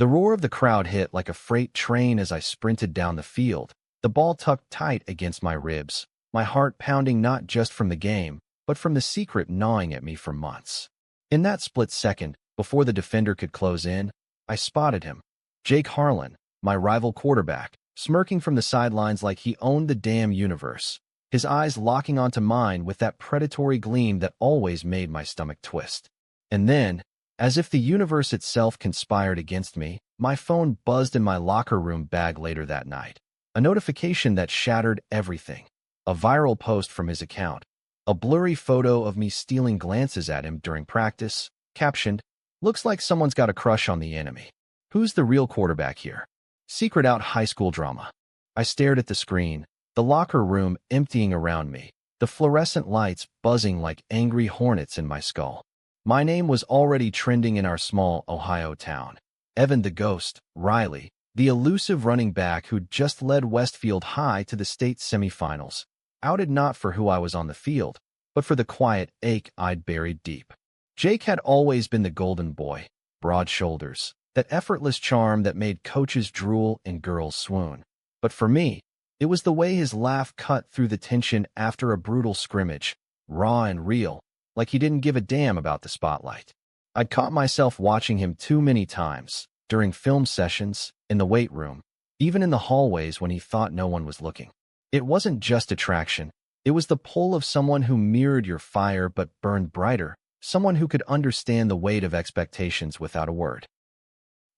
The roar of the crowd hit like a freight train as I sprinted down the field, the ball tucked tight against my ribs, my heart pounding not just from the game, but from the secret gnawing at me for months. In that split second, before the defender could close in, I spotted him. Jake Harlan, my rival quarterback, smirking from the sidelines like he owned the damn universe, his eyes locking onto mine with that predatory gleam that always made my stomach twist. And then, as if the universe itself conspired against me, my phone buzzed in my locker room bag later that night. A notification that shattered everything. A viral post from his account. A blurry photo of me stealing glances at him during practice, captioned, "Looks like someone's got a crush on the enemy. Who's the real quarterback here?" Secret out high school drama. I stared at the screen, the locker room emptying around me, the fluorescent lights buzzing like angry hornets in my skull. My name was already trending in our small Ohio town. Evan the Ghost, Riley, the elusive running back who'd just led Westfield High to the state semifinals, outed not for who I was on the field, but for the quiet ache I'd buried deep. Jake had always been the golden boy, broad shoulders, that effortless charm that made coaches drool and girls swoon. But for me, it was the way his laugh cut through the tension after a brutal scrimmage, raw and real, like he didn't give a damn about the spotlight. I'd caught myself watching him too many times, during film sessions, in the weight room, even in the hallways when he thought no one was looking. It wasn't just attraction, it was the pull of someone who mirrored your fire but burned brighter, someone who could understand the weight of expectations without a word.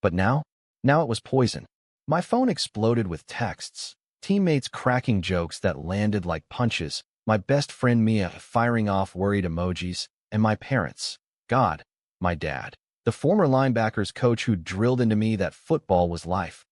But now it was poison. My phone exploded with texts, teammates cracking jokes that landed like punches, my best friend Mia firing off worried emojis, and my parents, God, my dad, the former linebackers coach who drilled into me that football was life,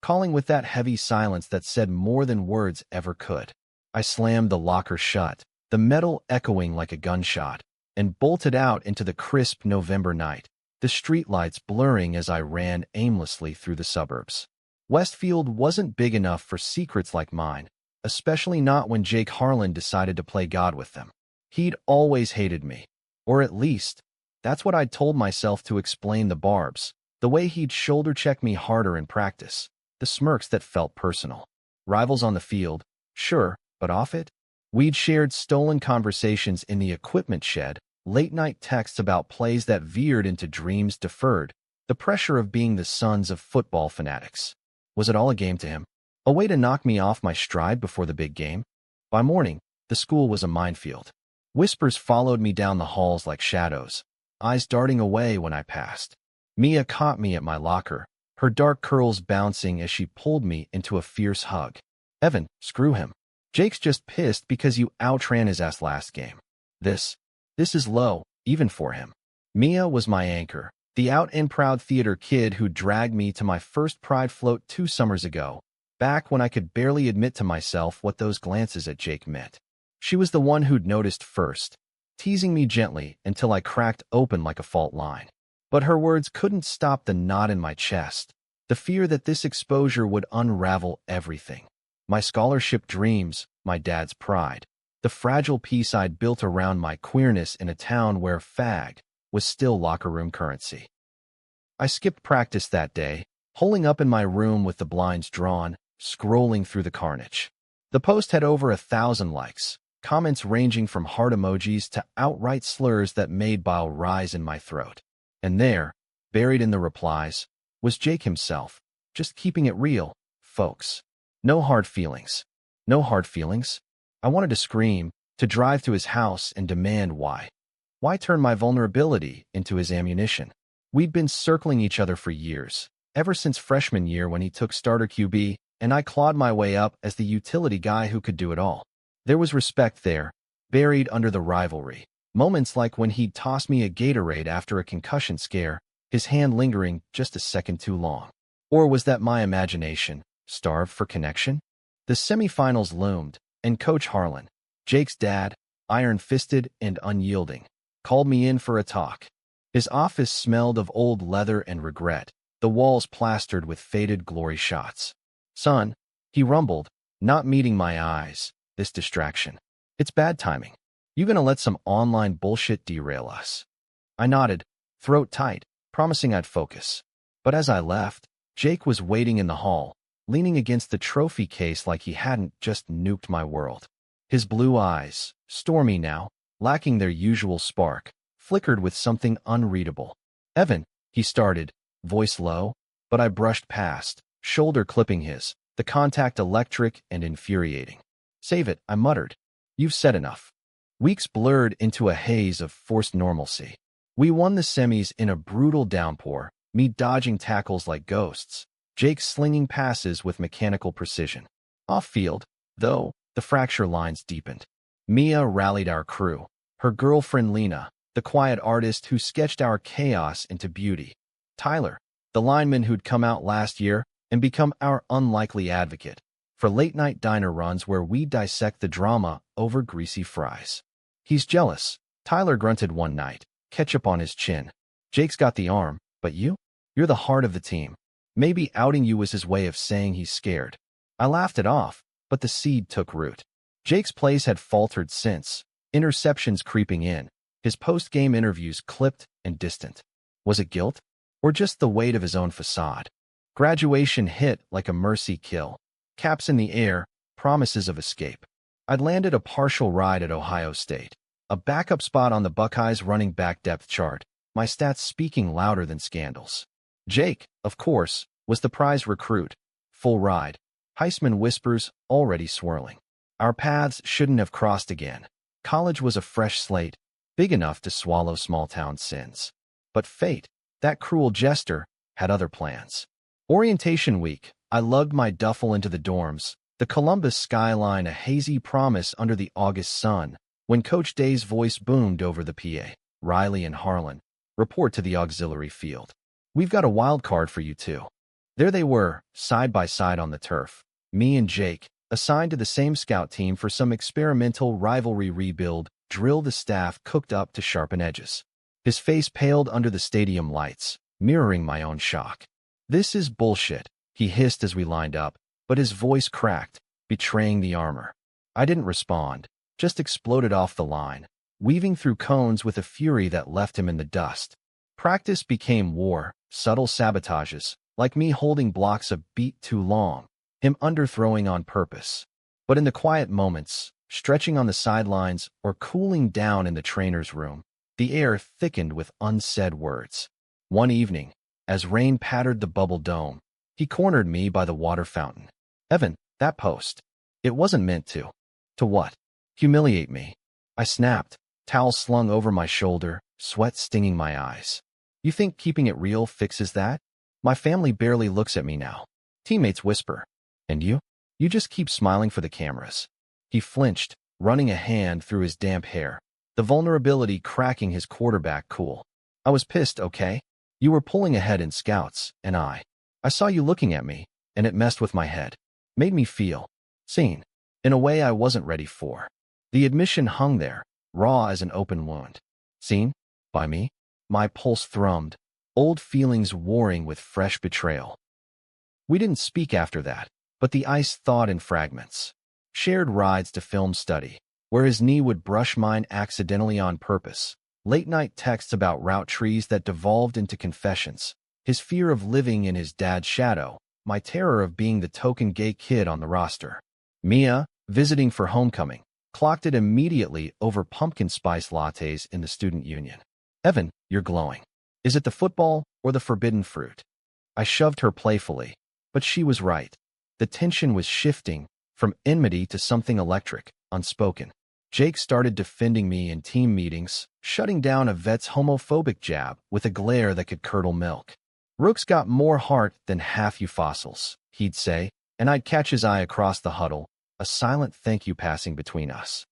calling with that heavy silence that said more than words ever could. I slammed the locker shut, the metal echoing like a gunshot, and bolted out into the crisp November night, the streetlights blurring as I ran aimlessly through the suburbs. Westfield wasn't big enough for secrets like mine, especially not when Jake Harlan decided to play God with them. He'd always hated me, or at least, that's what I'd told myself to explain the barbs, the way he'd shoulder-check me harder in practice, the smirks that felt personal. Rivals on the field, sure, but off it? We'd shared stolen conversations in the equipment shed, late-night texts about plays that veered into dreams deferred, the pressure of being the sons of football fanatics. Was it all a game to him? A way to knock me off my stride before the big game? By morning, the school was a minefield. Whispers followed me down the halls like shadows, eyes darting away when I passed. Mia caught me at my locker, her dark curls bouncing as she pulled me into a fierce hug. "Evan, screw him. Jake's just pissed because you outran his ass last game. This is low, even for him." Mia was my anchor, the out-and-proud theater kid who dragged me to my first pride float 2 summers ago, back when I could barely admit to myself what those glances at Jake meant. She was the one who'd noticed first, teasing me gently until I cracked open like a fault line. But her words couldn't stop the knot in my chest, the fear that this exposure would unravel everything. My scholarship dreams, my dad's pride, the fragile peace I'd built around my queerness in a town where fag was still locker room currency. I skipped practice that day, holing up in my room with the blinds drawn, scrolling through the carnage. The post had over 1,000 likes, comments ranging from heart emojis to outright slurs that made bile rise in my throat. And there, buried in the replies, was Jake himself, just keeping it real, folks. No hard feelings. No hard feelings. I wanted to scream, to drive to his house and demand why. Why turn my vulnerability into his ammunition? We'd been circling each other for years, ever since freshman year when he took starter QB, and I clawed my way up as the utility guy who could do it all. There was respect there, buried under the rivalry. Moments like when he'd toss me a Gatorade after a concussion scare, his hand lingering just a second too long. Or was that my imagination, starved for connection? The semifinals loomed, and Coach Harlan, Jake's dad, iron-fisted and unyielding, called me in for a talk. His office smelled of old leather and regret, the walls plastered with faded glory shots. "Son," he rumbled, not meeting my eyes, "this distraction. It's bad timing. You gonna let some online bullshit derail us?" I nodded, throat tight, promising I'd focus. But as I left, Jake was waiting in the hall, leaning against the trophy case like he hadn't just nuked my world. His blue eyes, stormy now, lacking their usual spark, flickered with something unreadable. "Evan," he started, voice low, but I brushed past, shoulder clipping his, the contact electric and infuriating. "Save it," I muttered. "You've said enough." Weeks blurred into a haze of forced normalcy. We won the semis in a brutal downpour, me dodging tackles like ghosts, Jake slinging passes with mechanical precision. Off-field, though, the fracture lines deepened. Mia rallied our crew, her girlfriend Lena, the quiet artist who sketched our chaos into beauty. Tyler, the lineman who'd come out last year and become our unlikely advocate for late-night diner runs where we dissect the drama over greasy fries. "He's jealous," Tyler grunted one night, ketchup on his chin. "Jake's got the arm, but you're the heart of the team. Maybe outing you was his way of saying he's scared." I laughed it off, but the seed took root. Jake's plays had faltered since, interceptions creeping in, his post-game interviews clipped and distant. Was it guilt? Or just the weight of his own facade? Graduation hit like a mercy kill. Caps in the air, promises of escape. I'd landed a partial ride at Ohio State, a backup spot on the Buckeyes' running back depth chart, my stats speaking louder than scandals. Jake, of course, was the prize recruit. Full ride. Heisman whispers already swirling. Our paths shouldn't have crossed again. College was a fresh slate, big enough to swallow small-town sins. But fate, that cruel jester, had other plans. Orientation week, I lugged my duffel into the dorms, the Columbus skyline a hazy promise under the August sun, when Coach Day's voice boomed over the PA. "Riley and Harlan, report to the auxiliary field. We've got a wild card for you too." There they were, side by side on the turf. Me and Jake, assigned to the same scout team for some experimental rivalry rebuild, drill the staff cooked up to sharpen edges. His face paled under the stadium lights, mirroring my own shock. "This is bullshit," he hissed as we lined up, but his voice cracked, betraying the armor. I didn't respond, just exploded off the line, weaving through cones with a fury that left him in the dust. Practice became war, subtle sabotages, like me holding blocks a beat too long, him underthrowing on purpose. But in the quiet moments, stretching on the sidelines or cooling down in the trainer's room, the air thickened with unsaid words. One evening, as rain pattered the bubble dome, he cornered me by the water fountain. "Evan, that post. It wasn't meant to." "To what?" "Humiliate me." I snapped, towel slung over my shoulder, sweat stinging my eyes. "You think keeping it real fixes that? My family barely looks at me now." Teammates whisper. "And you? You just keep smiling for the cameras." He flinched, running a hand through his damp hair, the vulnerability cracking his quarterback cool. "I was pissed, okay? You were pulling ahead in scouts, and I saw you looking at me, and it messed with my head. Made me feel seen, in a way I wasn't ready for." The admission hung there, raw as an open wound. Seen? By me? My pulse thrummed, old feelings warring with fresh betrayal. We didn't speak after that, but the ice thawed in fragments. Shared rides to film study, where his knee would brush mine accidentally on purpose. Late-night texts about route trees that devolved into confessions. His fear of living in his dad's shadow, my terror of being the token gay kid on the roster. Mia, visiting for homecoming, clocked it immediately over pumpkin spice lattes in the student union. "Evan, you're glowing. Is it the football or the forbidden fruit?" I shoved her playfully, but she was right. The tension was shifting from enmity to something electric, unspoken. Jake started defending me in team meetings, shutting down a vet's homophobic jab with a glare that could curdle milk. "Rook's got more heart than half you fossils," he'd say, and I'd catch his eye across the huddle, a silent thank you passing between us.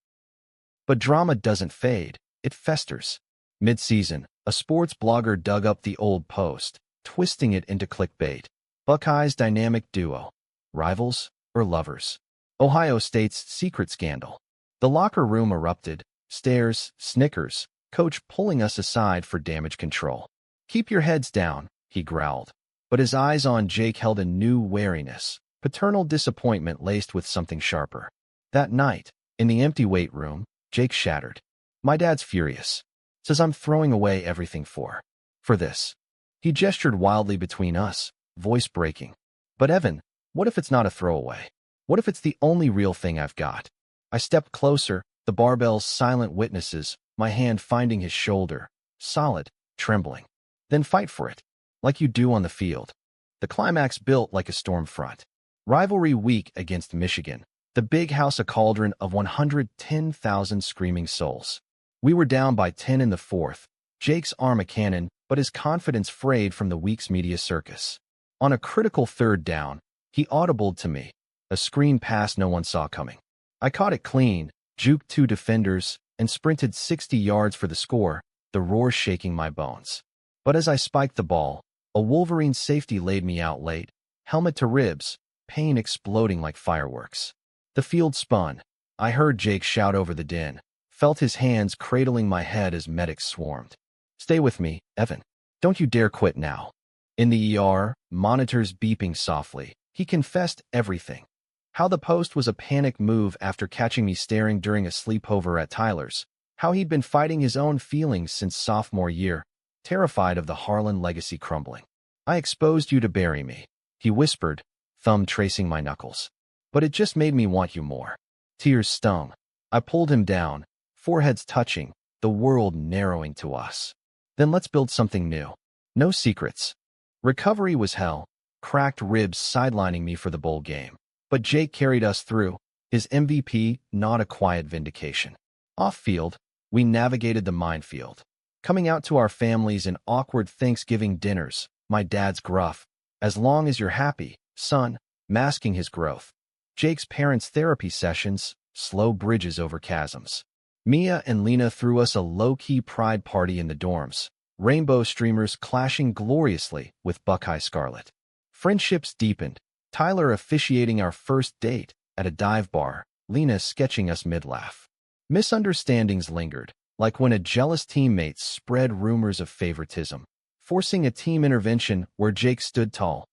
But drama doesn't fade, it festers. Mid-season, a sports blogger dug up the old post, twisting it into clickbait. Buckeyes' dynamic duo. Rivals or lovers? Ohio State's secret scandal. The locker room erupted, stares, snickers, coach pulling us aside for damage control. "Keep your heads down," he growled. But his eyes on Jake held a new wariness, paternal disappointment laced with something sharper. That night, in the empty weight room, Jake shattered. "My dad's furious. Says I'm throwing away everything for this." He gestured wildly between us, voice breaking. But Evan, what if it's not a throwaway? What if it's the only real thing I've got? I stepped closer, the barbells silent witnesses, my hand finding his shoulder, solid, trembling. Then fight for it, like you do on the field. The climax built like a storm front. Rivalry week against Michigan. The big house a cauldron of 110,000 screaming souls. We were down by 10 in the fourth. Jake's arm a cannon, but his confidence frayed from the week's media circus. On a critical third down, he audibled to me, a screen pass no one saw coming. I caught it clean, juked two defenders, and sprinted 60 yards for the score, the roar shaking my bones. But as I spiked the ball, a Wolverine safety laid me out late, helmet to ribs, pain exploding like fireworks. The field spun. I heard Jake shout over the din, felt his hands cradling my head as medics swarmed. Stay with me, Evan. Don't you dare quit now. In the ER, monitors beeping softly, he confessed everything. How the post was a panic move after catching me staring during a sleepover at Tyler's. How he'd been fighting his own feelings since sophomore year, terrified of the Harlan legacy crumbling. I exposed you to bury me, he whispered, thumb tracing my knuckles. But it just made me want you more. Tears stung. I pulled him down, foreheads touching, the world narrowing to us. Then let's build something new. No secrets. Recovery was hell, cracked ribs sidelining me for the bowl game. But Jake carried us through, his MVP not a quiet vindication. Off-field, we navigated the minefield. Coming out to our families in awkward Thanksgiving dinners, my dad's gruff, "As long as you're happy, son," masking his growth. Jake's parents' therapy sessions, slow bridges over chasms. Mia and Lena threw us a low-key pride party in the dorms, rainbow streamers clashing gloriously with Buckeye Scarlet. Friendships deepened, Tyler officiating our first date at a dive bar, Lena sketching us mid-laugh. Misunderstandings lingered, like when a jealous teammate spread rumors of favoritism, forcing a team intervention where Jake stood tall.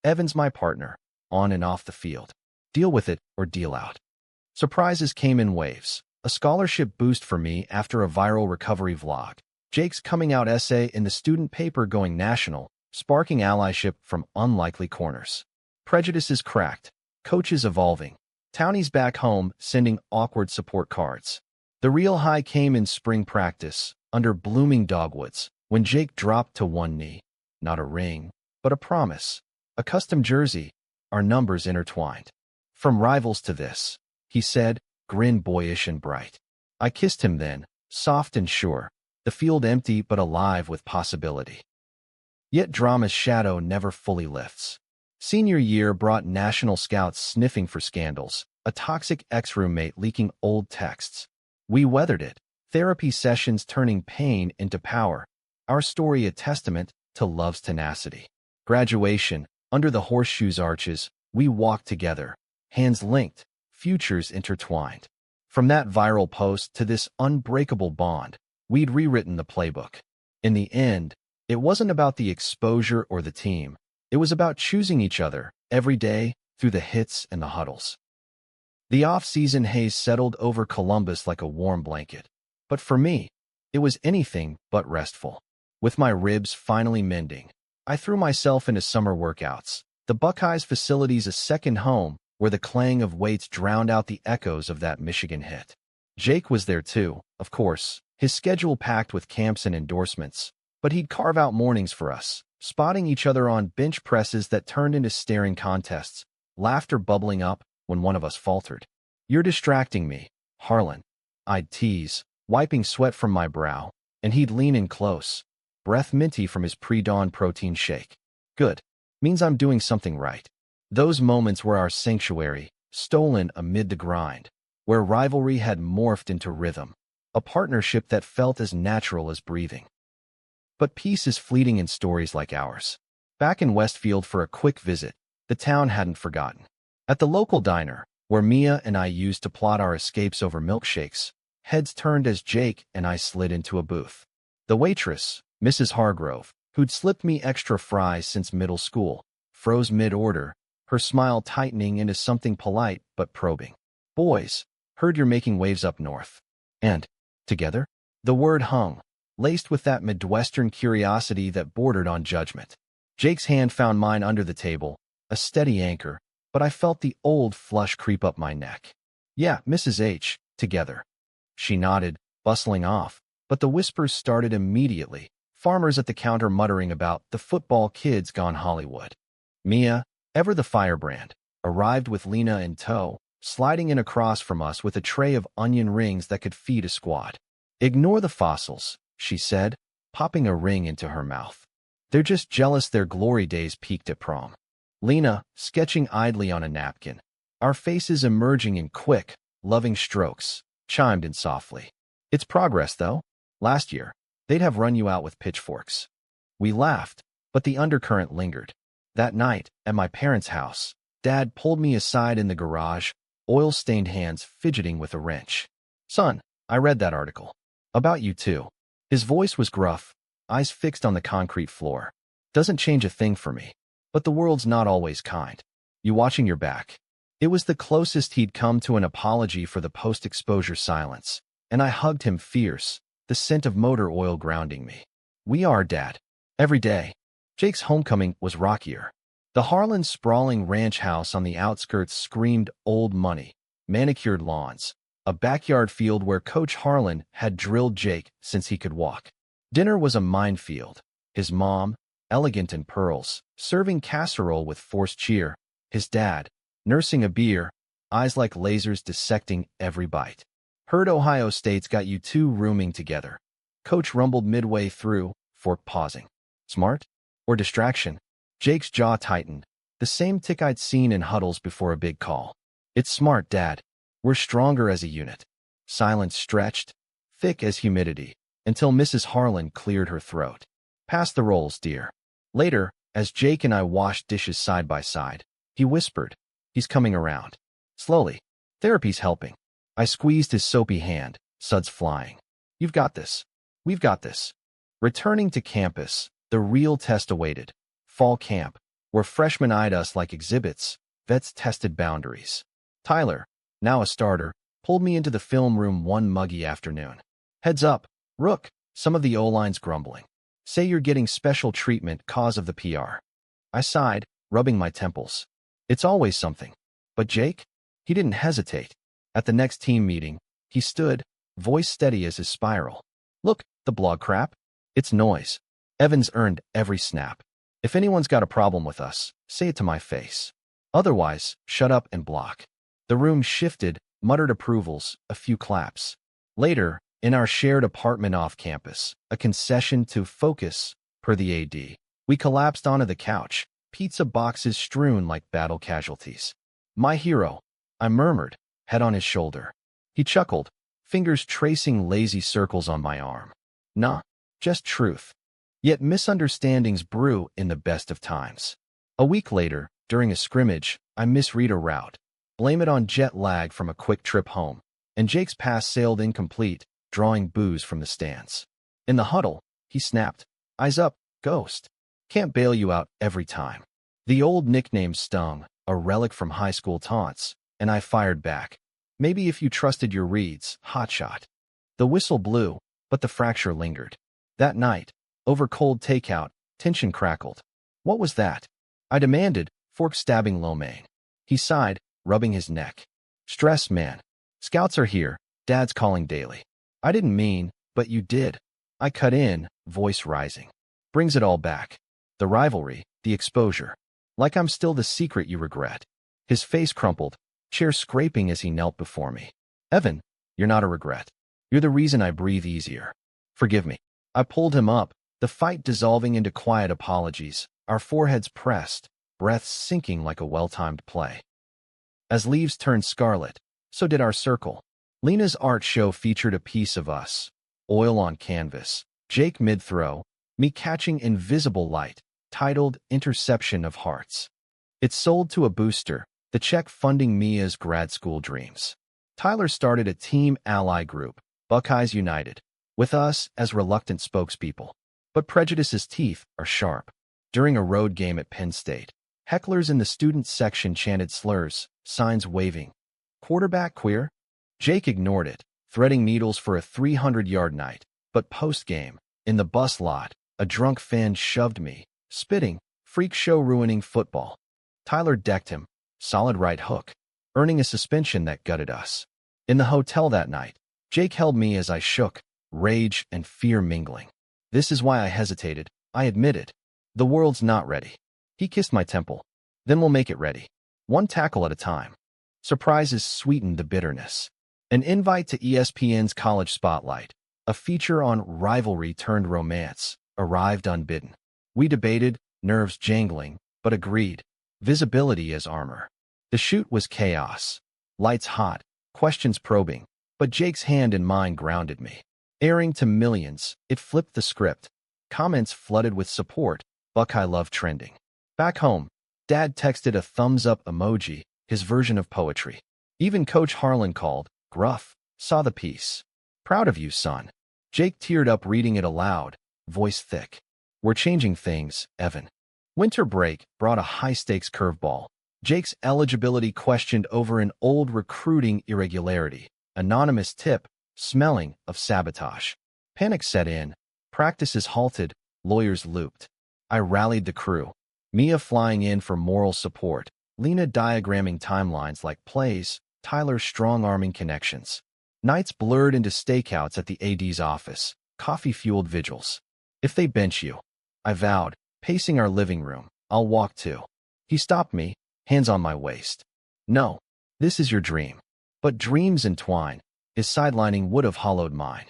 Evan's my partner, on and off the field. Deal with it or deal out. Surprises came in waves. A scholarship boost for me after a viral recovery vlog. Jake's coming out essay in the student paper going national, sparking allyship from unlikely corners. Prejudices cracked, coaches evolving. Townies back home sending awkward support cards. The real high came in spring practice, under blooming dogwoods, when Jake dropped to one knee. Not a ring, but a promise. A custom jersey, our numbers intertwined. From rivals to this, he said, grin boyish and bright. I kissed him then, soft and sure, the field empty but alive with possibility. Yet drama's shadow never fully lifts. Senior year brought national scouts sniffing for scandals, a toxic ex-roommate leaking old texts. We weathered it, therapy sessions turning pain into power, our story a testament to love's tenacity. Graduation, under the horseshoes arches, we walked together, hands linked, futures intertwined. From that viral post to this unbreakable bond, we'd rewritten the playbook. In the end, it wasn't about the exposure or the team. It was about choosing each other, every day, through the hits and the huddles. The off-season haze settled over Columbus like a warm blanket. But for me, it was anything but restful. With my ribs finally mending, I threw myself into summer workouts. The Buckeyes facilities a second home, where the clang of weights drowned out the echoes of that Michigan hit. Jake was there too, of course, his schedule packed with camps and endorsements, but he'd carve out mornings for us, spotting each other on bench presses that turned into staring contests, laughter bubbling up when one of us faltered. "You're distracting me, Harlan," I'd tease, wiping sweat from my brow, and he'd lean in close, breath minty from his pre-dawn protein shake. Good. Means I'm doing something right. Those moments were our sanctuary, stolen amid the grind, where rivalry had morphed into rhythm, a partnership that felt as natural as breathing. But peace is fleeting in stories like ours. Back in Westfield for a quick visit, the town hadn't forgotten. At the local diner, where Mia and I used to plot our escapes over milkshakes, heads turned as Jake and I slid into a booth. The waitress, Mrs. Hargrove, who'd slipped me extra fries since middle school, froze mid-order, her smile tightening into something polite but probing. "Boys, heard you're making waves up north." And, together, the word hung. laced with that Midwestern curiosity that bordered on judgment. Jake's hand found mine under the table, a steady anchor, but I felt the old flush creep up my neck. "Yeah, Mrs. H, together." She nodded, bustling off, but the whispers started immediately, farmers at the counter muttering about the football kids gone Hollywood. Mia, ever the firebrand, arrived with Lena in tow, sliding in across from us with a tray of onion rings that could feed a squad. "Ignore the fossils," she said, popping a ring into her mouth. "They're just jealous their glory days peaked at prom." Lena, sketching idly on a napkin, our faces emerging in quick, loving strokes, chimed in softly. "It's progress, though. Last year, they'd have run you out with pitchforks." We laughed, but the undercurrent lingered. That night, at my parents' house, Dad pulled me aside in the garage, oil-stained hands fidgeting with a wrench. "Son, I read that article. About you too." His voice was gruff, eyes fixed on the concrete floor. "Doesn't change a thing for me. But the world's not always kind. You watching your back?" It was the closest he'd come to an apology for the post-exposure silence, and I hugged him fierce, the scent of motor oil grounding me. "We are, Dad. Every day." Jake's homecoming was rockier. The Harlan's sprawling ranch house on the outskirts screamed old money, manicured lawns, a backyard field where Coach Harlan had drilled Jake since he could walk. Dinner was a minefield. His mom, elegant in pearls, serving casserole with forced cheer. His dad, nursing a beer, eyes like lasers dissecting every bite. "Heard Ohio State's got you two rooming together." Coach rumbled midway through, fork pausing. "Smart? Or distraction?" Jake's jaw tightened, the same tick I'd seen in huddles before a big call. "It's smart, Dad. We're stronger as a unit." Silence stretched, thick as humidity, until Mrs. Harlan cleared her throat. "Pass the rolls, dear." Later, as Jake and I washed dishes side by side, he whispered, "He's coming around. Slowly. Therapy's helping." I squeezed his soapy hand, suds flying. "You've got this. We've got this." Returning to campus, the real test awaited. Fall camp, where freshmen eyed us like exhibits, vets tested boundaries. Tyler, now a starter, pulled me into the film room one muggy afternoon. "Heads up, Rook," some of the O-line's grumbling. "Say you're getting special treatment cause of the PR." I sighed, rubbing my temples. It's always something. But Jake? He didn't hesitate. At the next team meeting, he stood, voice steady as his spiral. "Look, the blog crap. It's noise. Evans earned every snap. If anyone's got a problem with us, say it to my face. Otherwise, shut up and block." The room shifted, muttered approvals, a few claps. Later, in our shared apartment off campus, a concession to focus, per the AD, we collapsed onto the couch, pizza boxes strewn like battle casualties. "My hero," I murmured, head on his shoulder. He chuckled, fingers tracing lazy circles on my arm. "Nah, just truth." Yet misunderstandings brew in the best of times. A week later, during a scrimmage, I misread a route. Blame it on jet lag from a quick trip home, and Jake's pass sailed incomplete, drawing boos from the stands. In the huddle, he snapped, "Eyes up, Ghost. Can't bail you out every time." The old nickname stung, a relic from high school taunts, and I fired back. "Maybe if you trusted your reads, hotshot." The whistle blew, but the fracture lingered. That night, over cold takeout, tension crackled. "What was that?" I demanded, fork stabbing lo mein. He sighed, rubbing his neck. "Stress, man. Scouts are here, Dad's calling daily." "I didn't mean, but you did." I cut in, voice rising. "Brings it all back. The rivalry, the exposure. Like I'm still the secret you regret." His face crumpled, chair scraping as he knelt before me. "Evan, you're not a regret. You're the reason I breathe easier. Forgive me." I pulled him up, the fight dissolving into quiet apologies, our foreheads pressed, breaths sinking like a well-timed play. As leaves turned scarlet, so did our circle. Lena's art show featured a piece of us, oil on canvas, Jake mid-throw, me catching invisible light, titled Interception of Hearts. It sold to a booster, the check funding Mia's grad school dreams. Tyler started a Team Ally group, Buckeyes United, with us as reluctant spokespeople. But prejudice's teeth are sharp. During a road game at Penn State, hecklers in the student section chanted slurs, signs waving. "Quarterback queer?" Jake ignored it, threading needles for a 300-yard night, but post-game, In the bus lot, a drunk fan shoved me, spitting, freak show ruining football. Tyler decked him, solid right hook, earning a suspension that gutted us. In the hotel that night, Jake held me as I shook, rage and fear mingling. This is why I hesitated, I admit it. The world's not ready. He kissed my temple. Then we'll make it ready. One tackle at a time. Surprises sweetened the bitterness. An invite to ESPN's College Spotlight, a feature on rivalry turned romance, arrived unbidden. We debated, nerves jangling, but agreed. Visibility as armor. The shoot was chaos. Lights hot, questions probing, but Jake's hand in mine grounded me. Airing to millions, it flipped the script. Comments flooded with support, Buckeye love trending. Back home, Dad texted a thumbs-up emoji, his version of poetry. Even Coach Harlan called, gruff, saw the piece. Proud of you, son. Jake teared up reading it aloud, voice thick. We're changing things, Evan. Winter break brought a high-stakes curveball. Jake's eligibility questioned over an old recruiting irregularity. Anonymous tip, smelling of sabotage. Panic set in. Practices halted, lawyers looped. I rallied the crew. Mia flying in for moral support. Lena diagramming timelines like plays. Tyler strong-arming connections. Nights blurred into stakeouts at the AD's office. Coffee-fueled vigils. If they bench you, I vowed, pacing our living room, I'll walk too. He stopped me, hands on my waist. No, this is your dream. But dreams entwine. His sidelining would have hollowed mine.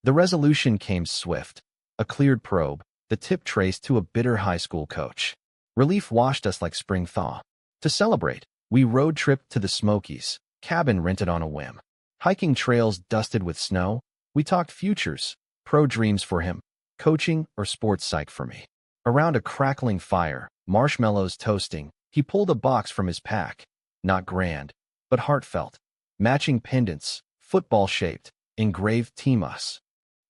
The resolution came swift. A cleared probe, the tip traced to a bitter high school coach. Relief washed us like spring thaw. To celebrate, we road-tripped to the Smokies, cabin rented on a whim. Hiking trails dusted with snow, we talked futures, pro dreams for him, coaching or sports psych for me. Around a crackling fire, marshmallows toasting, he pulled a box from his pack. Not grand, but heartfelt. Matching pendants, football-shaped, engraved Team Us.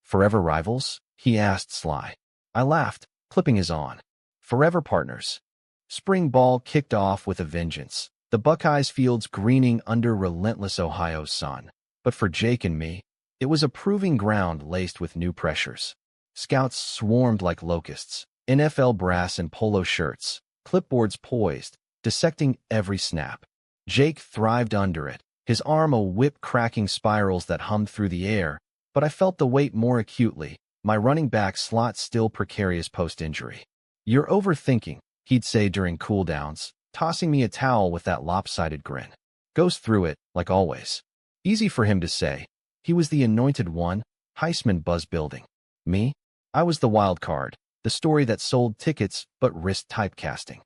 Forever rivals? He asked sly. I laughed, clipping his on. Forever partners. Spring ball kicked off with a vengeance. The Buckeyes' fields greening under relentless Ohio sun. But for Jake and me, it was a proving ground laced with new pressures. Scouts swarmed like locusts, NFL brass and polo shirts, clipboards poised, dissecting every snap. Jake thrived under it, his arm a whip cracking spirals that hummed through the air, but I felt the weight more acutely, my running back slot still precarious post-injury. You're overthinking, he'd say during cool-downs, tossing me a towel with that lopsided grin. Goes through it, like always. Easy for him to say. He was the anointed one, Heisman buzz building. Me? I was the wild card, the story that sold tickets but risked typecasting.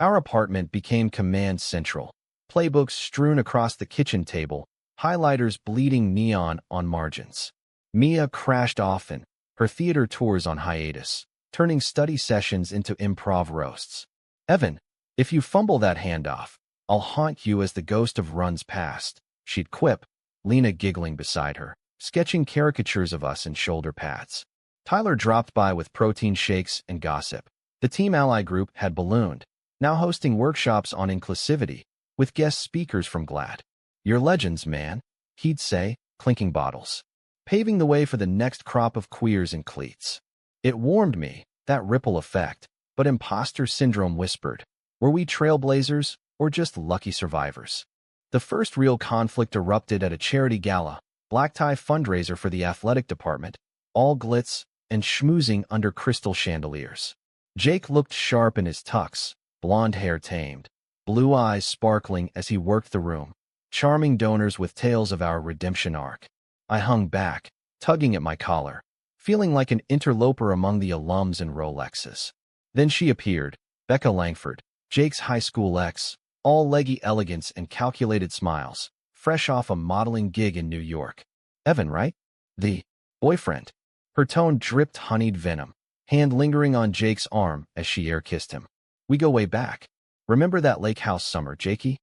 Our apartment became command central. Playbooks strewn across the kitchen table, highlighters bleeding neon on margins. Mia crashed often, her theater tours on hiatus, turning study sessions into improv roasts. Evan, if you fumble that handoff, I'll haunt you as the ghost of runs past, she'd quip, Lena giggling beside her, sketching caricatures of us in shoulder pads. Tyler dropped by with protein shakes and gossip. The Team Ally group had ballooned, now hosting workshops on inclusivity, with guest speakers from GLAAD. You're legends, man, he'd say, clinking bottles. Paving the way for the next crop of queers in cleats. It warmed me, that ripple effect, but imposter syndrome whispered. Were we trailblazers, or just lucky survivors? The first real conflict erupted at a charity gala, black tie fundraiser for the athletic department, all glitz and schmoozing under crystal chandeliers. Jake looked sharp in his tux, blonde hair tamed, blue eyes sparkling as he worked the room, charming donors with tales of our redemption arc. I hung back, tugging at my collar, feeling like an interloper among the alums and Rolexes. Then she appeared, Becca Langford, Jake's high school ex, all leggy elegance and calculated smiles, fresh off a modeling gig in New York. Evan, right? The boyfriend. Her tone dripped honeyed venom, hand lingering on Jake's arm as she air-kissed him. We go way back. Remember that lake house summer, Jakey?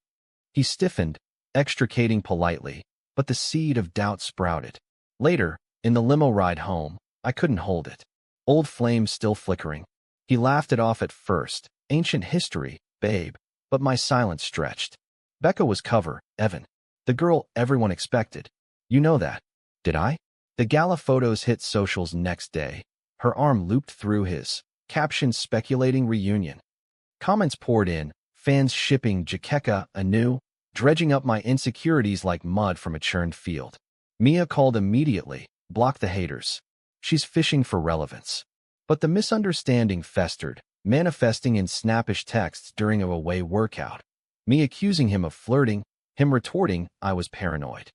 He stiffened, extricating politely, but the seed of doubt sprouted. Later, in the limo ride home, I couldn't hold it. Old flames still flickering. He laughed it off at first. Ancient history, babe. But my silence stretched. Becca was cover, Evan. The girl everyone expected. You know that. Did I? The gala photos hit socials next day. Her arm looped through his, captions speculating reunion. Comments poured in, fans shipping Jaqueca anew, dredging up my insecurities like mud from a churned field. Mia called immediately, block the haters. She's fishing for relevance. But the misunderstanding festered, manifesting in snappish texts during a away workout. Me accusing him of flirting, him retorting I was paranoid.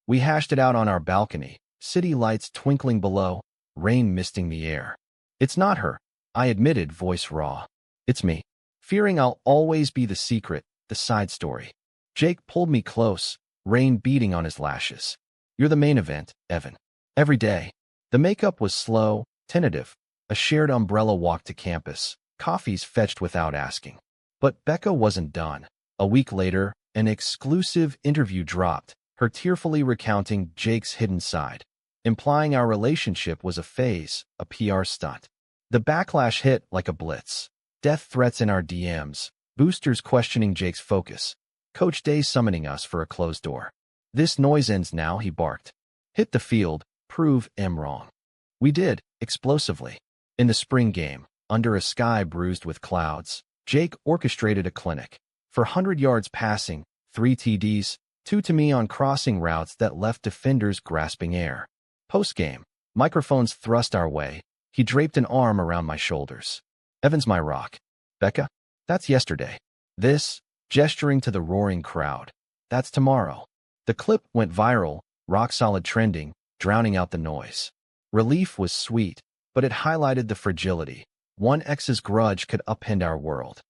We hashed it out on our balcony, city lights twinkling below, rain misting the air. It's not her, I admitted, voice raw. It's me. Fearing I'll always be the secret, the side story. Jake pulled me close, rain beating on his lashes. You're the main event, Evan. Every day. The makeup was slow, tentative. A shared umbrella walk to campus, coffees fetched without asking. But Becca wasn't done. A week later, an exclusive interview dropped, her tearfully recounting Jake's hidden side, implying our relationship was a phase, a PR stunt. The backlash hit like a blitz. Death threats in our DMs, boosters questioning Jake's focus, Coach Day summoning us for a closed door. This noise ends now, he barked. Hit the field, prove I'm wrong. We did, explosively. In the spring game, under a sky bruised with clouds, Jake orchestrated a clinic. For 100 yards passing, 3 TDs, 2 to me on crossing routes that left defenders grasping air. Post-game, microphones thrust our way. He draped an arm around my shoulders. Evan's my rock. Becca? That's yesterday. This, gesturing to the roaring crowd. That's tomorrow. The clip went viral, rock-solid trending, drowning out the noise. Relief was sweet, but it highlighted the fragility. One ex's grudge could upend our world.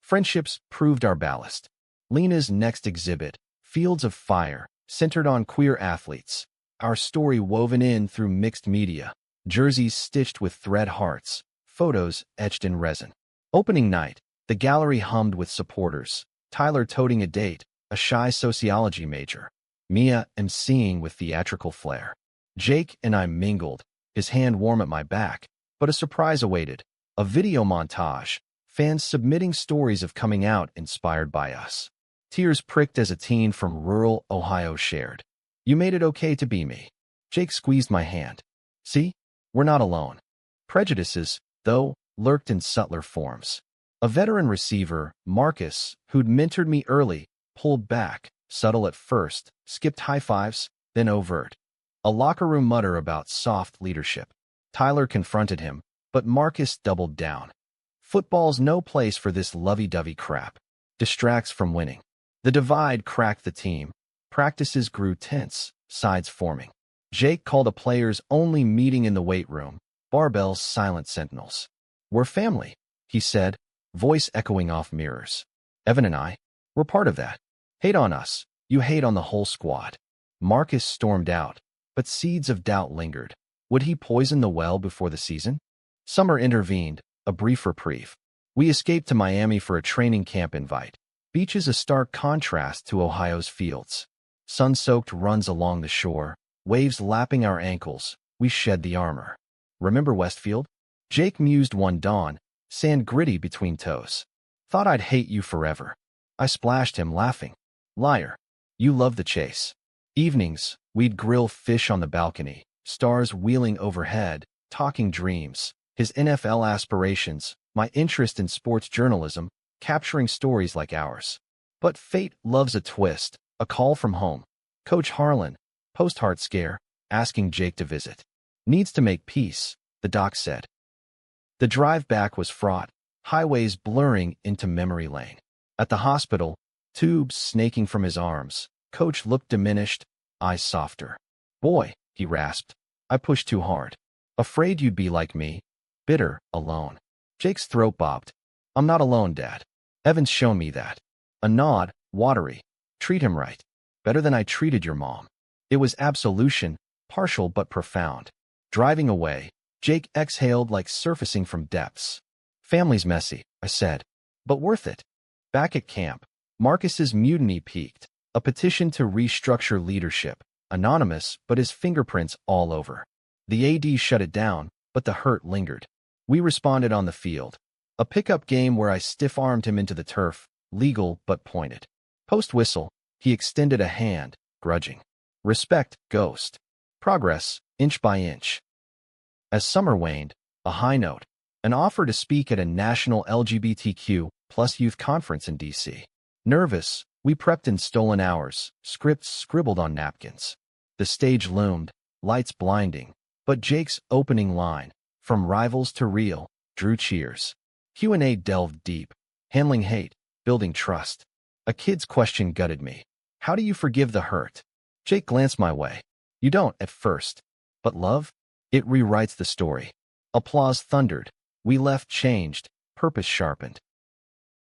Friendships proved our ballast. Lena's next exhibit, Fields of Fire, centered on queer athletes. Our story woven in through mixed media, jerseys stitched with thread hearts, photos etched in resin. Opening night, the gallery hummed with supporters. Tyler toting a date, a shy sociology major. Mia emceeing with theatrical flair. Jake and I mingled, his hand warm at my back, but a surprise awaited. A video montage, fans submitting stories of coming out inspired by us. Tears pricked as a teen from rural Ohio shared. You made it okay to be me. Jake squeezed my hand. See? We're not alone. Prejudices, though, lurked in subtler forms. A veteran receiver, Marcus, who'd mentored me early, pulled back, subtle at first, skipped high fives, then overt. A locker room mutter about soft leadership. Tyler confronted him, but Marcus doubled down. Football's no place for this lovey-dovey crap. Distracts from winning. The divide cracked the team. Practices grew tense, sides forming. Jake called a players-only meeting in the weight room, barbells silent sentinels. We're family, he said, voice echoing off mirrors. Evan and I, we're part of that. Hate on us, you hate on the whole squad. Marcus stormed out, but seeds of doubt lingered. Would he poison the well before the season? Summer intervened, a brief reprieve. We escaped to Miami for a training camp invite. Beaches a stark contrast to Ohio's fields. Sun-soaked runs along the shore, waves lapping our ankles, we shed the armor. Remember Westfield? Jake mused one dawn, sand gritty between toes. Thought I'd hate you forever. I splashed him, laughing. Liar. You love the chase. Evenings, we'd grill fish on the balcony, stars wheeling overhead, talking dreams, his NFL aspirations, my interest in sports journalism, capturing stories like ours. But fate loves a twist, a call from home. Coach Harlan, post-heart scare, asking Jake to visit. Needs to make peace, the doc said. The drive back was fraught, highways blurring into memory lane. At the hospital, tubes snaking from his arms. Coach looked diminished, eyes softer. Boy, he rasped. I pushed too hard. Afraid you'd be like me. Bitter, alone. Jake's throat bobbed. I'm not alone, Dad. Evan's shown me that. A nod, watery. Treat him right. Better than I treated your mom. It was absolution, partial but profound. Driving away, Jake exhaled like surfacing from depths. Family's messy, I said. But worth it. Back at camp, Marcus's mutiny peaked. A petition to restructure leadership. Anonymous, but his fingerprints all over. The AD shut it down, but the hurt lingered. We responded on the field. A pickup game where I stiff-armed him into the turf, legal but pointed. Post-whistle, he extended a hand, grudging. Respect, ghost. Progress, inch by inch. As summer waned, a high note, an offer to speak at a national LGBTQ plus youth conference in D.C. Nervous, we prepped in stolen hours, scripts scribbled on napkins. The stage loomed, lights blinding, but Jake's opening line, from rivals to real, drew cheers. Q&A delved deep, handling hate, building trust. A kid's question gutted me. How do you forgive the hurt? Jake glanced my way. You don't at first. But love? It rewrites the story. Applause thundered. We left changed, purpose sharpened.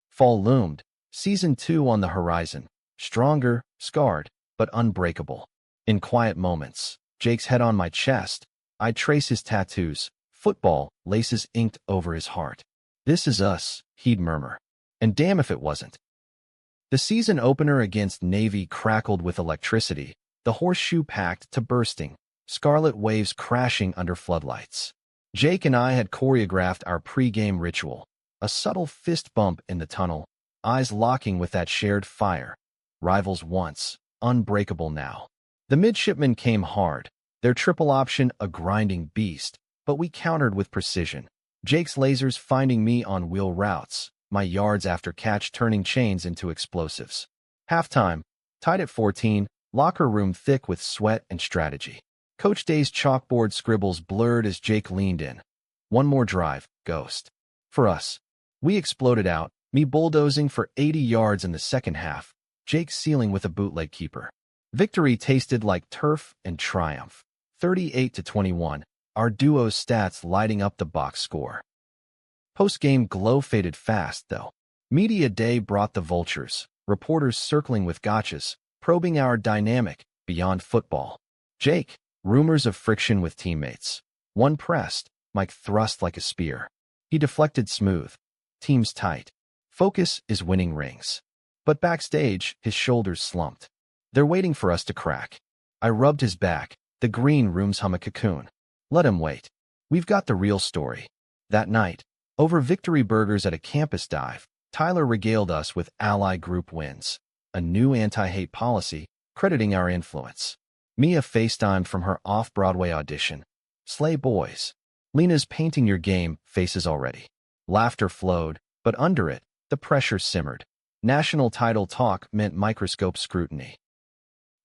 Fall loomed, season 2 on the horizon. Stronger, scarred, but unbreakable. In quiet moments, Jake's head on my chest, I'd trace his tattoos, football, laces inked over his heart. This is us, he'd murmur. And damn if it wasn't. The season opener against Navy crackled with electricity, the horseshoe packed to bursting, scarlet waves crashing under floodlights. Jake and I had choreographed our pre-game ritual, a subtle fist bump in the tunnel, eyes locking with that shared fire. Rivals once, unbreakable now. The midshipmen came hard, their triple option a grinding beast, but we countered with precision. Jake's lasers finding me on wheel routes, my yards after catch turning chains into explosives. Halftime, tied at 14, locker room thick with sweat and strategy. Coach Day's chalkboard scribbles blurred as Jake leaned in. One more drive, ghost. For us. We exploded out, me bulldozing for 80 yards in the second half, Jake sealing with a bootleg keeper. Victory tasted like turf and triumph. 38-21, our duo's stats lighting up the box score. Post-game glow faded fast, though. Media day brought the vultures, reporters circling with gotchas, probing our dynamic beyond football. Jake, rumors of friction with teammates. One pressed, Mike thrust like a spear. He deflected smooth. Team's tight. Focus is winning rings. But backstage, his shoulders slumped. They're waiting for us to crack. I rubbed his back. The green room's hum a cocoon. Let him wait. We've got the real story. That night, over victory burgers at a campus dive, Tyler regaled us with ally group wins. A new anti-hate policy, crediting our influence. Mia FaceTimed from her off-Broadway audition. Slay boys. Lena's painting your game faces already. Laughter flowed, but under it, the pressure simmered. National title talk meant microscope scrutiny.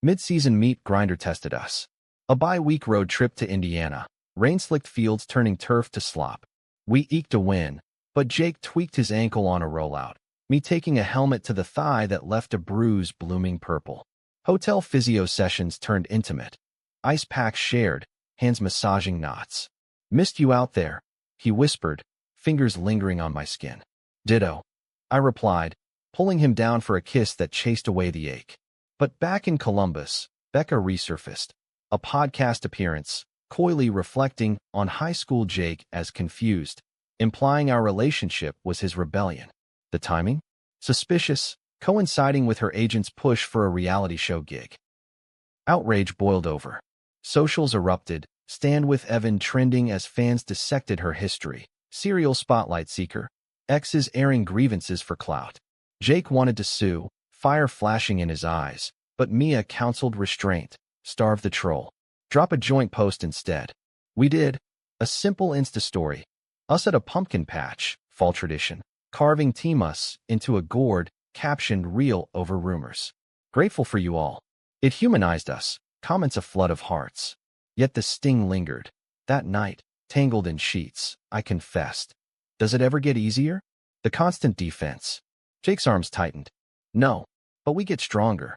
Mid-season meat grinder tested us. A bye-week road trip to Indiana. Rain-slicked fields turning turf to slop. We eked a win, but Jake tweaked his ankle on a rollout, me taking a helmet to the thigh that left a bruise blooming purple. Hotel physio sessions turned intimate. Ice packs shared, hands massaging knots. Missed you out there, he whispered, fingers lingering on my skin. Ditto, I replied, pulling him down for a kiss that chased away the ache. But back in Columbus, Becca resurfaced. A podcast appearance, coyly reflecting on high school Jake as confused, implying our relationship was his rebellion. The timing? Suspicious, coinciding with her agent's push for a reality show gig. Outrage boiled over. Socials erupted, Stand With Evan trending as fans dissected her history. Serial spotlight seeker. Exes airing grievances for clout. Jake wanted to sue, fire flashing in his eyes, but Mia counseled restraint. Starve the troll. Drop a joint post instead. We did. A simple Insta story. Us at a pumpkin patch, fall tradition. Carving Team Us into a gourd, captioned real over rumors. Grateful for you all. It humanized us. Comments a flood of hearts. Yet the sting lingered. That night, tangled in sheets, I confessed. Does it ever get easier? The constant defense. Jake's arms tightened. No, but we get stronger.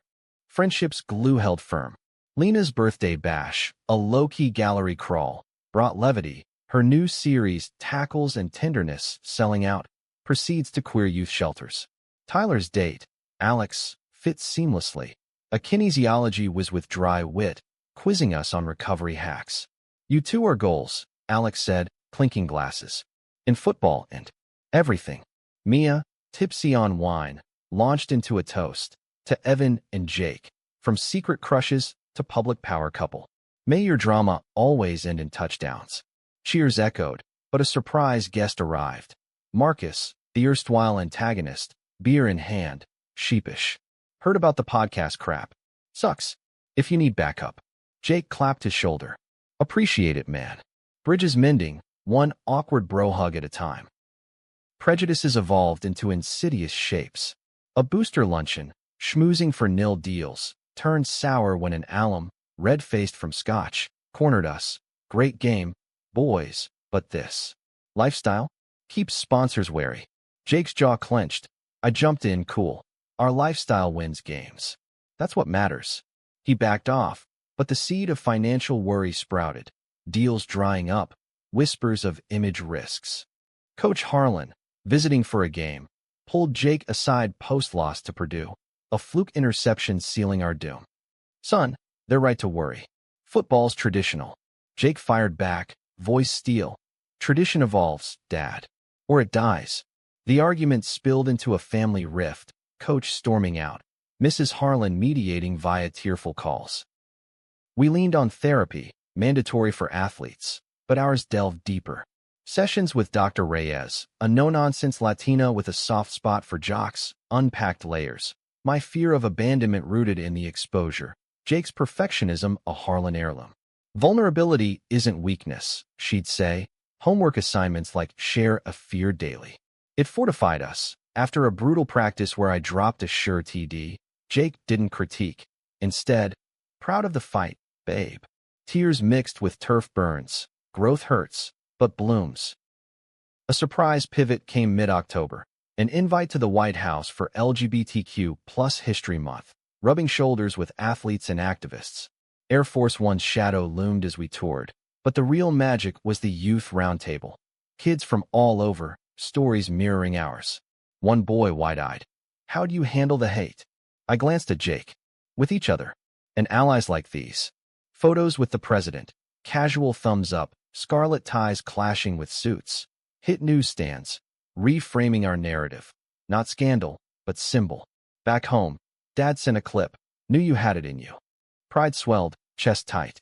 Friendship's glue held firm. Lena's birthday bash, a low-key gallery crawl, brought levity. Her new series, Tackles and Tenderness, selling out, proceeds to queer youth shelters. Tyler's date, Alex, fits seamlessly. A kinesiology whiz with dry wit, quizzing us on recovery hacks. You two are goals, Alex said, clinking glasses. In football and everything. Mia, tipsy on wine, launched into a toast. To Evan and Jake. From secret crushes to public power couple. May your drama always end in touchdowns. Cheers echoed, but a surprise guest arrived. Marcus, the erstwhile antagonist, beer in hand, sheepish. Heard about the podcast crap. Sucks. If you need backup. Jake clapped his shoulder. Appreciate it, man. Bridges mending, one awkward bro hug at a time. Prejudices evolved into insidious shapes. A booster luncheon, schmoozing for nil deals, turned sour when an alum, red-faced from scotch, cornered us. Great game, boys, but this lifestyle keeps sponsors wary. Jake's jaw clenched. I jumped in cool. Our lifestyle wins games. That's what matters. He backed off, but the seed of financial worry sprouted. Deals drying up, whispers of image risks. Coach Harlan, visiting for a game, pulled Jake aside post-loss to Purdue. A fluke interception sealing our doom. Son, they're right to worry. Football's traditional. Jake fired back, voice steel. Tradition evolves, Dad. Or it dies. The argument spilled into a family rift, Coach storming out, Mrs. Harlan mediating via tearful calls. We leaned on therapy, mandatory for athletes, but ours delved deeper. Sessions with Dr. Reyes, a no-nonsense Latina with a soft spot for jocks, unpacked layers. My fear of abandonment rooted in the exposure. Jake's perfectionism, a Harlan heirloom. Vulnerability isn't weakness, she'd say. Homework assignments like share a fear daily. It fortified us. After a brutal practice where I dropped a sure TD, Jake didn't critique. Instead, proud of the fight, babe. Tears mixed with turf burns. Growth hurts, but blooms. A surprise pivot came mid-October. An invite to the White House for LGBTQ plus History Month. Rubbing shoulders with athletes and activists. Air Force One's shadow loomed as we toured. But the real magic was the youth roundtable. Kids from all over, stories mirroring ours. One boy wide-eyed. How do you handle the hate? I glanced at Jake. With each other. And allies like these. Photos with the president. Casual thumbs up. Scarlet ties clashing with suits. Hit newsstands. Reframing our narrative. Not scandal, but symbol. Back home, Dad sent a clip. Knew you had it in you. Pride swelled, chest tight.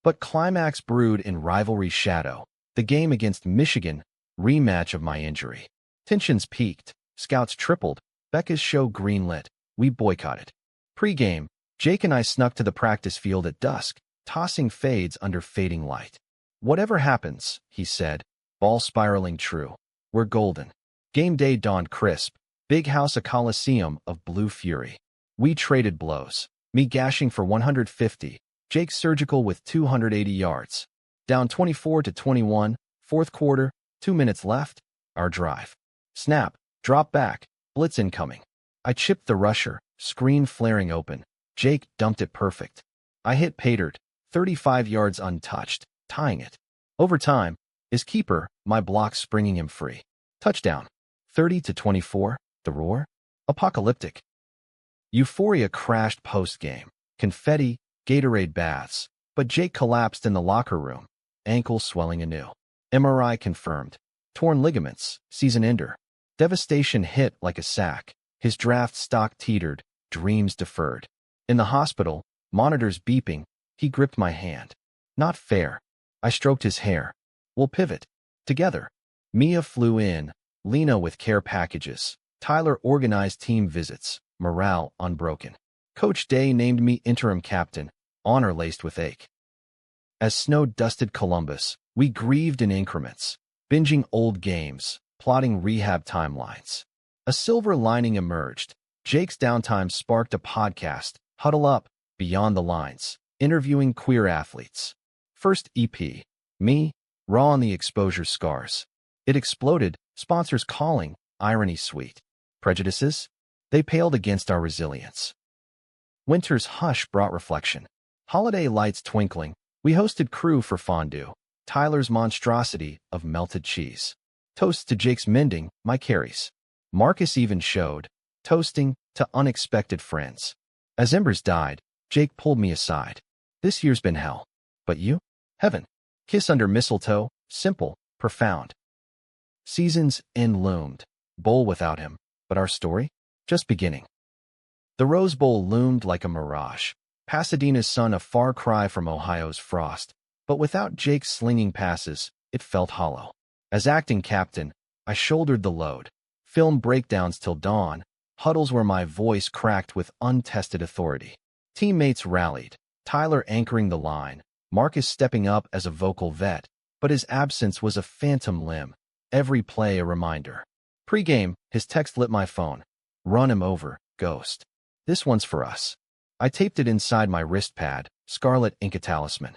But climax brewed in rivalry shadow. The game against Michigan, rematch of my injury. Tensions peaked. Scouts tripled. Becca's show greenlit. We boycotted. Pre-game, Jake and I snuck to the practice field at dusk, tossing fades under fading light. Whatever happens, he said, ball spiraling true. We're golden. Game day dawned crisp. Big house a coliseum of blue fury. We traded blows. Me gashing for 150. Jake surgical with 280 yards. Down 24-21, fourth quarter, 2 minutes left. Our drive. Snap, drop back, blitz incoming. I chipped the rusher, screen flaring open. Jake dumped it perfect. I hit Patered, 35 yards untouched, tying it. Overtime, his keeper, my block springing him free. Touchdown. 30-24, the roar. Apocalyptic. Euphoria crashed post-game. Confetti, Gatorade baths. But Jake collapsed in the locker room. Ankle swelling anew. MRI confirmed. Torn ligaments, season ender. Devastation hit like a sack. His draft stock teetered, dreams deferred. In the hospital, monitors beeping, he gripped my hand. Not fair. I stroked his hair. We'll pivot. Together. Mia flew in, Lena with care packages. Tyler organized team visits, morale unbroken. Coach Day named me interim captain, honor laced with ache. As snow dusted Columbus, we grieved in increments, binging old games, plotting rehab timelines. A silver lining emerged. Jake's downtime sparked a podcast, Huddle Up, Beyond the Lines, interviewing queer athletes. First EP, me, raw on the exposure scars. It exploded, sponsors calling, irony sweet. Prejudices? They paled against our resilience. Winter's hush brought reflection. Holiday lights twinkling, we hosted crew for fondue. Tyler's monstrosity of melted cheese. Toast to Jake's mending, my carries. Marcus even showed, toasting to unexpected friends. As embers died, Jake pulled me aside. This year's been hell. But you? Heaven. Kiss under mistletoe, simple, profound. Season's end loomed. Bowl without him, but our story? Just beginning. The Rose Bowl loomed like a mirage. Pasadena's sun a far cry from Ohio's frost. But without Jake's slinging passes, it felt hollow. As acting captain, I shouldered the load. Film breakdowns till dawn, huddles where my voice cracked with untested authority. Teammates rallied. Tyler anchoring the line, Marcus stepping up as a vocal vet, but his absence was a phantom limb. Every play a reminder. Pre-game, his text lit my phone. Run him over, Ghost. This one's for us. I taped it inside my wrist pad, scarlet ink a talisman.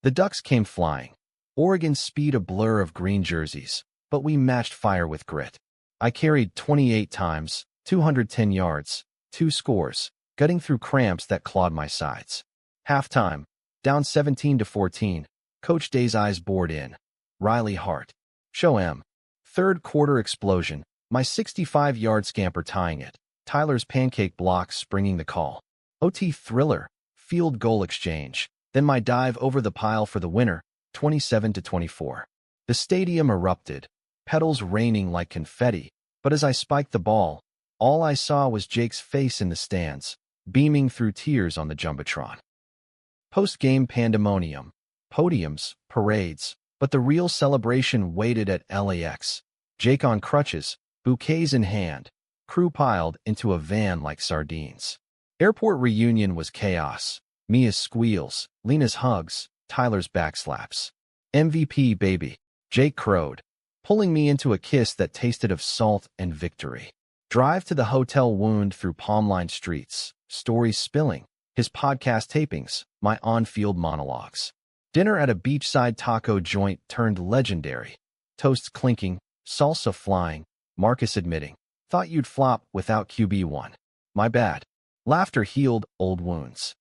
The Ducks came flying. Oregon's speed a blur of green jerseys, but we matched fire with grit. I carried 28 times, 210 yards, 2 scores, gutting through cramps that clawed my sides. Halftime, down 17-14, Coach Day's eyes bored in. Riley Hart. Show M. Third quarter explosion, my 65-yard scamper tying it. Tyler's pancake blocks springing the call. OT thriller, field goal exchange. Then my dive over the pile for the winner, 27-24. The stadium erupted, petals raining like confetti, but as I spiked the ball, all I saw was Jake's face in the stands, beaming through tears on the Jumbotron. Post-game pandemonium, podiums, parades, but the real celebration waited at LAX. Jake on crutches, bouquets in hand, crew piled into a van like sardines. Airport reunion was chaos. Mia's squeals, Lena's hugs, Tyler's backslaps. MVP baby, Jake crowed, pulling me into a kiss that tasted of salt and victory. Drive to the hotel wound through palm-lined streets, stories spilling, his podcast tapings, my on-field monologues. Dinner at a beachside taco joint turned legendary. Toasts clinking, salsa flying, Marcus admitting, thought you'd flop without QB1. My bad. Laughter healed old wounds.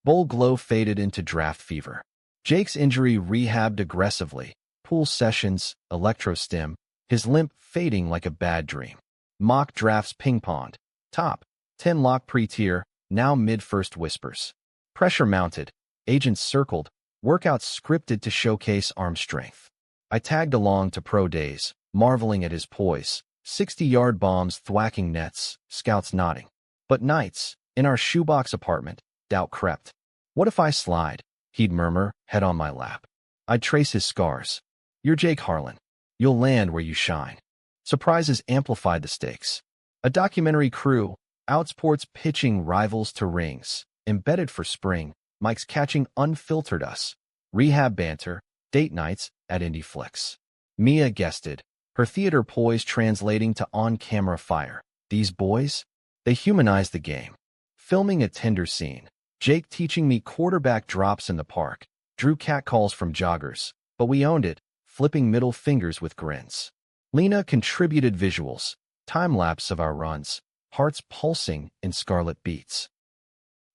Bowl glow faded into draft fever. Jake's injury rehabbed aggressively. Pool sessions, electrostim, his limp fading like a bad dream. Mock drafts ping-ponged. Top 10 lock pre-tier, now mid-first whispers. Pressure mounted. Agents circled. Workouts scripted to showcase arm strength. I tagged along to pro days, marveling at his poise. 60-yard bombs thwacking nets, scouts nodding. But nights, in our shoebox apartment, doubt crept. What if I slide? He'd murmur, head on my lap. I'd trace his scars. You're Jake Harlan. You'll land where you shine. Surprises amplified the stakes. A documentary crew, outsports pitching rivals to rings. Embedded for spring, mics catching unfiltered us. Rehab banter, date nights at Indie Flicks. Mia guested, her theater poise translating to on-camera fire. These boys? They humanized the game. Filming a tender scene. Jake teaching me quarterback drops in the park. Drew catcalls from joggers. But we owned it, flipping middle fingers with grins. Lena contributed visuals. Time-lapse of our runs. Hearts pulsing in scarlet beats.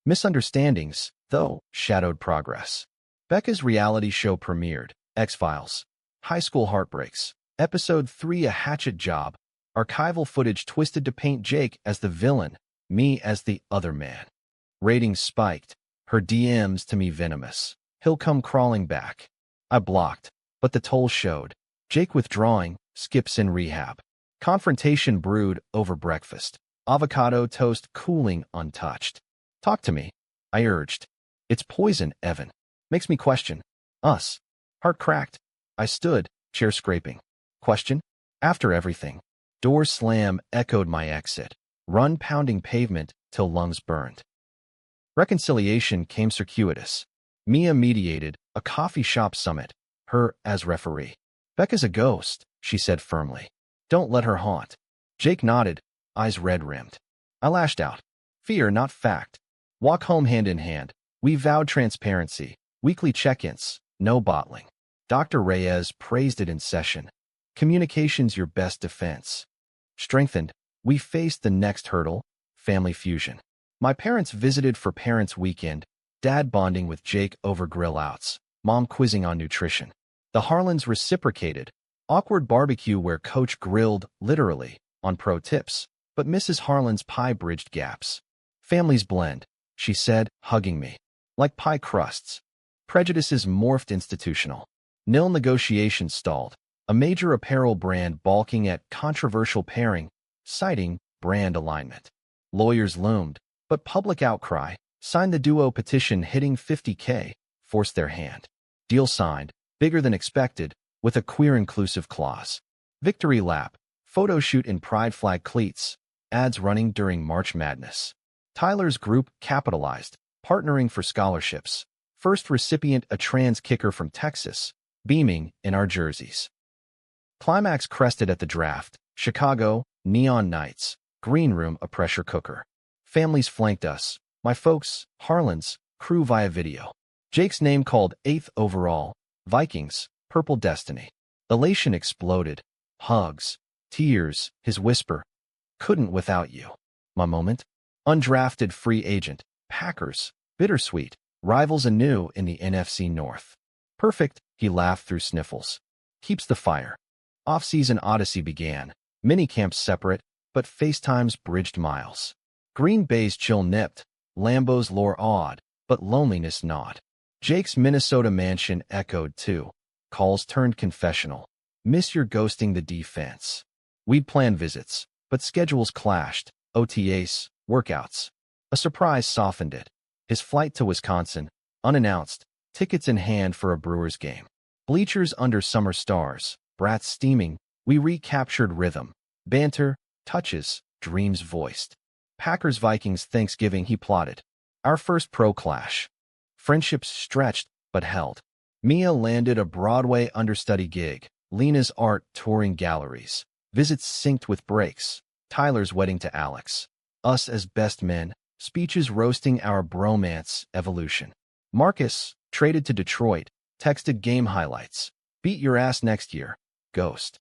Misunderstandings, though, shadowed progress. Becca's reality show premiered. X-Files. High school heartbreaks. Episode 3 a hatchet job. Archival footage twisted to paint Jake as the villain, me as the other man. Ratings spiked. Her DMs to me venomous. He'll come crawling back. I blocked, but the toll showed. Jake withdrawing, skips in rehab. Confrontation brewed over breakfast. Avocado toast cooling untouched. Talk to me, I urged. It's poison, Evan. Makes me question. Us. Heart cracked. I stood, chair scraping. Question? After everything. Door slam echoed my exit. Run pounding pavement till lungs burned. Reconciliation came circuitous. Mia mediated, a coffee shop summit. Her as referee. Becca's a ghost, she said firmly. Don't let her haunt. Jake nodded, eyes red-rimmed. I lashed out. Fear, not fact. Walk home hand in hand. We vowed transparency. Weekly check-ins. No bottling. Dr. Reyes praised it in session. Communication's your best defense. Strengthened, we faced the next hurdle, family fusion. My parents visited for Parents' Weekend, Dad bonding with Jake over grill outs, Mom quizzing on nutrition. The Harlans reciprocated. Awkward barbecue where Coach grilled, literally, on pro tips, but Mrs. Harlan's pie bridged gaps. Families blend, she said, hugging me. Like pie crusts. Prejudices morphed institutional. Nil negotiations stalled. A major apparel brand balking at controversial pairing, citing brand alignment. Lawyers loomed, but public outcry, signed the duo petition hitting 50K, forced their hand. Deal signed, bigger than expected, with a queer-inclusive clause. Victory lap, photo shoot in pride flag cleats, ads running during March Madness. Tyler's group capitalized, partnering for scholarships. First recipient a trans kicker from Texas, beaming in our jerseys. Climax crested at the draft. Chicago, neon nights. Green room a pressure cooker. Families flanked us. My folks, Harlan's, crew via video. Jake's name called 8th overall. Vikings, purple destiny. Elation exploded. Hugs. Tears. His whisper. Couldn't without you. My moment. Undrafted free agent. Packers. Bittersweet. Rivals anew in the NFC North. Perfect, he laughed through sniffles. Keeps the fire. Off-season odyssey began. Minicamps separate, but FaceTimes bridged miles. Green Bay's chill nipped. Lambeau's lore awed, but loneliness gnawed. Jake's Minnesota mansion echoed too. Calls turned confessional. Miss your ghosting the defense. We'd plan visits, but schedules clashed. OTAs, workouts. A surprise softened it. His flight to Wisconsin, unannounced, tickets in hand for a Brewers game. Bleachers under summer stars, brats steaming, we recaptured rhythm. Banter, touches, dreams voiced. Packers-Vikings Thanksgiving he plotted. Our first pro clash. Friendships stretched, but held. Mia landed a Broadway understudy gig. Lena's art touring galleries. Visits synced with breaks. Tyler's wedding to Alex. Us as best men. Speeches roasting our bromance evolution. Marcus, traded to Detroit, texted game highlights. Beat your ass next year. Ghost.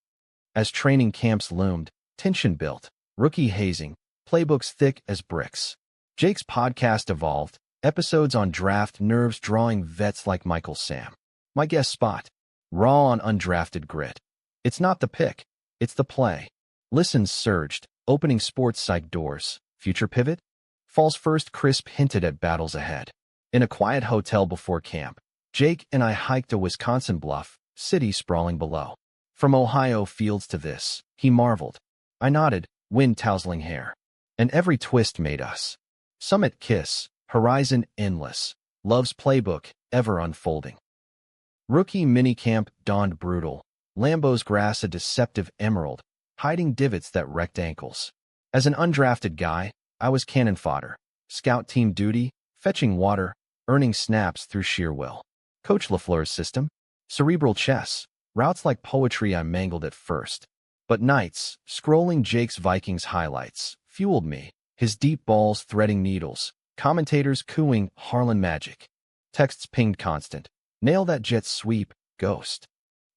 As training camps loomed, tension built. Rookie hazing. Playbooks thick as bricks. Jake's podcast evolved. Episodes on draft nerves drawing vets like Michael Sam. My guest spot. Raw on undrafted grit. It's not the pick. It's the play. Listens surged. Opening sports psych doors. Future pivot? Fall's first crisp hinted at battles ahead. In a quiet hotel before camp, Jake and I hiked a Wisconsin bluff, city sprawling below. From Ohio fields to this, he marveled. I nodded, wind tousling hair. And every twist made us. Summit kiss, horizon endless, love's playbook ever unfolding. Rookie minicamp dawned brutal, Lambeau's grass a deceptive emerald, hiding divots that wrecked ankles. As an undrafted guy, I was cannon fodder, scout team duty, fetching water, earning snaps through sheer will. Coach LaFleur's system? Cerebral chess, routes like poetry I mangled at first. But nights, scrolling Jake's Vikings highlights, fueled me, his deep balls threading needles, commentators cooing Harlan magic. Texts pinged constant. Nail that jet sweep, ghost.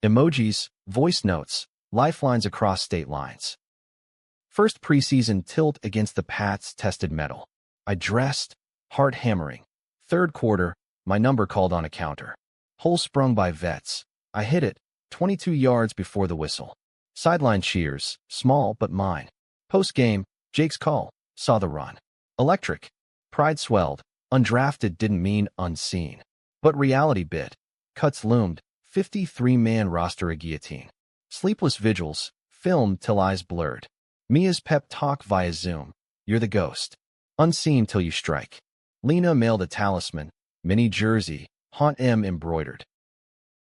Emojis, voice notes, lifelines across state lines. First preseason tilt against the Pats tested metal. I dressed, heart hammering. Third quarter, my number called on a counter. Hole sprung by vets. I hit it, 22 yards before the whistle. Sideline cheers, small but mine. Post-game, Jake's call, saw the run. Electric. Pride swelled. Undrafted didn't mean unseen. But reality bit. Cuts loomed. 53-man roster a guillotine. Sleepless vigils. Filmed till eyes blurred. Mia's pep talk via Zoom. You're the ghost. Unseen till you strike. Lena mailed a talisman. Mini jersey. Haunt M embroidered.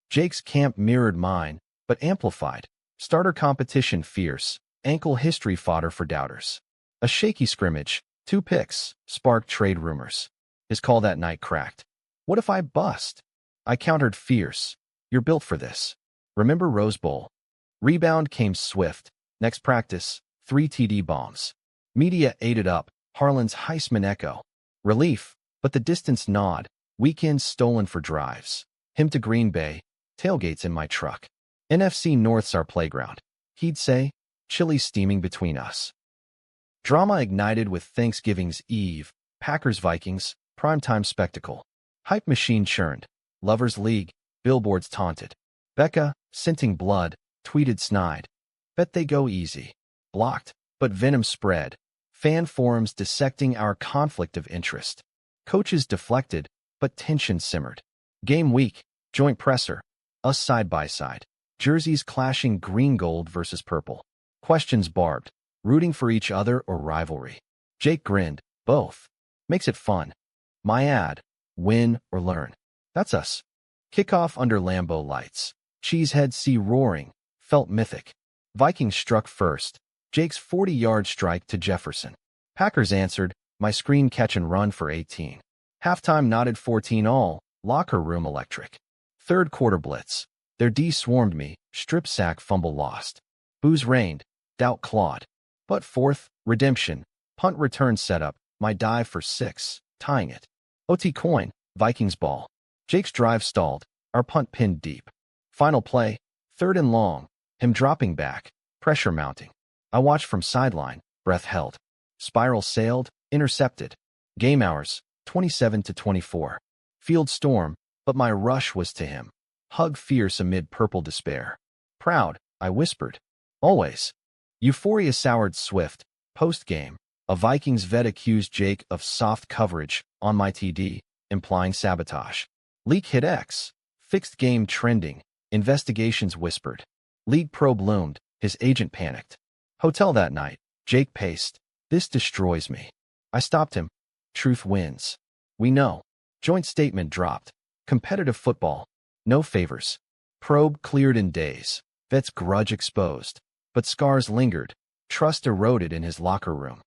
Jake's camp mirrored mine, but amplified. Starter competition fierce. Ankle history fodder for doubters. A shaky scrimmage. 2 picks. Sparked trade rumors. His call that night cracked. What if I bust? I countered fierce. You're built for this. Remember Rose Bowl? Rebound came swift. Next practice, 3 TD bombs. Media ate it up. Harlan's Heisman echo. Relief, but the distance gnawed. Weekends stolen for drives. Him to Green Bay. Tailgates in my truck. NFC North's our playground. He'd say, chili steaming between us. Drama ignited with Thanksgiving's Eve. Packers-Vikings, primetime spectacle. Hype machine churned. Lovers League, billboards taunted. Becca, scenting blood, tweeted snide. Bet they go easy. Blocked, but venom spread. Fan forums dissecting our conflict of interest. Coaches deflected, but tension simmered. Game week, joint presser. Us side by side. Jerseys clashing green-gold versus purple. Questions barbed. Rooting for each other or rivalry. Jake grinned. Both. Makes it fun. My ad. Win or learn. That's us. Kickoff under Lambeau lights. Cheesehead sea roaring. Felt mythic. Vikings struck first. Jake's 40-yard strike to Jefferson. Packers answered. My screen catch and run for 18. Halftime knotted 14 all, locker room electric. Third quarter blitz. Their D swarmed me, strip sack fumble lost. Booze rained, doubt clawed. But fourth, redemption. Punt return setup, my dive for 6, tying it. OT coin, Vikings ball. Jake's drive stalled, our punt pinned deep. Final play, third and long, him dropping back, pressure mounting. I watched from sideline, breath held. Spiral sailed, intercepted. Game hours, 27-24. Field storm, but my rush was to him. Hug fierce amid purple despair. Proud, I whispered. Always. Euphoria soured swift. Post-game, a Vikings vet accused Jake of soft coverage on my TD, implying sabotage. Leak hit X. Fixed game trending. Investigations whispered. League probe loomed. His agent panicked. Hotel that night. Jake paced. This destroys me. I stopped him. Truth wins. We know. Joint statement dropped. Competitive football. No favors. Probe cleared in days. Vet's grudge exposed. But scars lingered. Trust eroded in his locker room.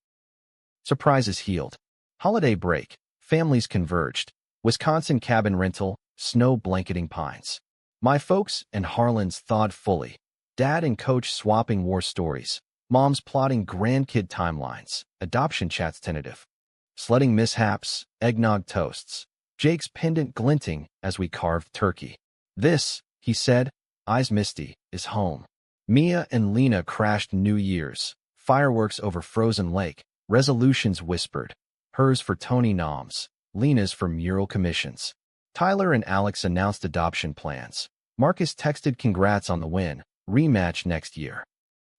Surprises healed. Holiday break. Families converged. Wisconsin cabin rental. Snow blanketing pines. My folks and Harlan's thawed fully. Dad and coach swapping war stories. Mom's plotting grandkid timelines. Adoption chats tentative. Sledding mishaps. Eggnog toasts. Jake's pendant glinting as we carved turkey. This, he said, eyes misty, is home. Mia and Lena crashed New Year's. Fireworks over frozen lake. Resolutions whispered. Hers for Tony noms. Lena's for mural commissions. Tyler and Alex announced adoption plans. Marcus texted congrats on the win. Rematch next year.